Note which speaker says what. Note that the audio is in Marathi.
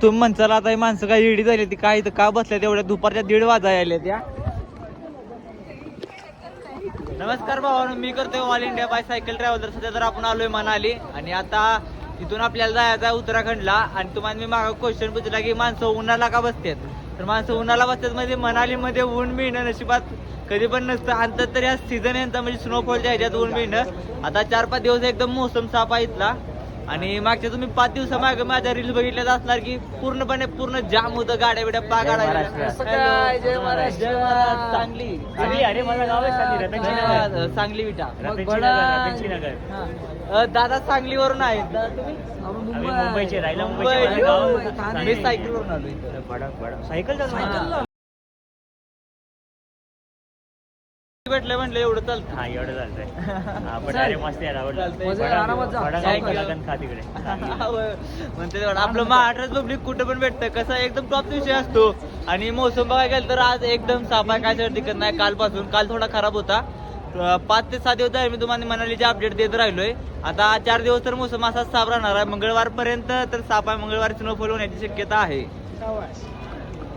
Speaker 1: तुम्ही म्हणसाल आता ही माणसं काय रेडी झाली ती काय इथं का बसल्या तेवढ्या दुपारच्या 1:30 वाजायला आल्या त्या. नमस्कार भावांनो, मी करतोय all India by cycle traveller. सध्या तर आपण आलोय मनाली आणि आता इथून आपल्याला जायचं आहे उत्तराखंडला. आणि तुम्हाला मी मागं क्वेश्चन पूछला की माणसं उन्हाला का बसतात, तर माणसं उन्हाला बसतात म्हणजे मनालीमध्ये ऊन मिळणं नशिबात कधी पण नसतं. आणि तरी हा सीझन यांचा म्हणजे स्नोफॉलच्या ह्याच्यात ऊन मिळणं. आता 4-5 दिवस एकदम मोसम साफ आहे इथला. आणि मागच्या तुम्ही 5 दिवसामागे माझ्या रील्स बघितल्याच असणार की पूर्ण जाम होतं, गाड्या बिड्या पा गाड्या. सांगली
Speaker 2: अरे माझं गाव आहे सांगली, रतनजी
Speaker 1: सांगली विटा.
Speaker 2: नगर.
Speaker 1: दादा सांगलीवरून आहेत. दादा तुम्ही?
Speaker 2: मुंबईचे राहिला,
Speaker 1: मुंबई.
Speaker 2: मुंबईचे गाव.
Speaker 1: मी सायकलवरून आलो इथं.
Speaker 2: सायकल
Speaker 1: भेटलं म्हणलं एवढं चालतं.
Speaker 2: हा एवढं चालतंय. आपण अरे मस्त यार आवडलं. खा तिकडे.
Speaker 1: म्हणते आपलं महाराष्ट्र पब्लिक कुठं पण भेटतं. कसं एकदम टॉप विषय असतो. आणि मोसम बघायला गेलं तर आज एकदम साफ आहे, काय दिक्कत नाही. काल थोडा खराब होता. 5 ते 6 दिवस आहे मी तुम्हाला मनालीचे अपडेट देत राहिलोय. आता 4 दिवस तर मोसम असाच साफ राहणार आहे. मंगळवारपर्यंत तर साफ आहे. मंगळवारी स्नोफॉल होण्याची शक्यता आहे.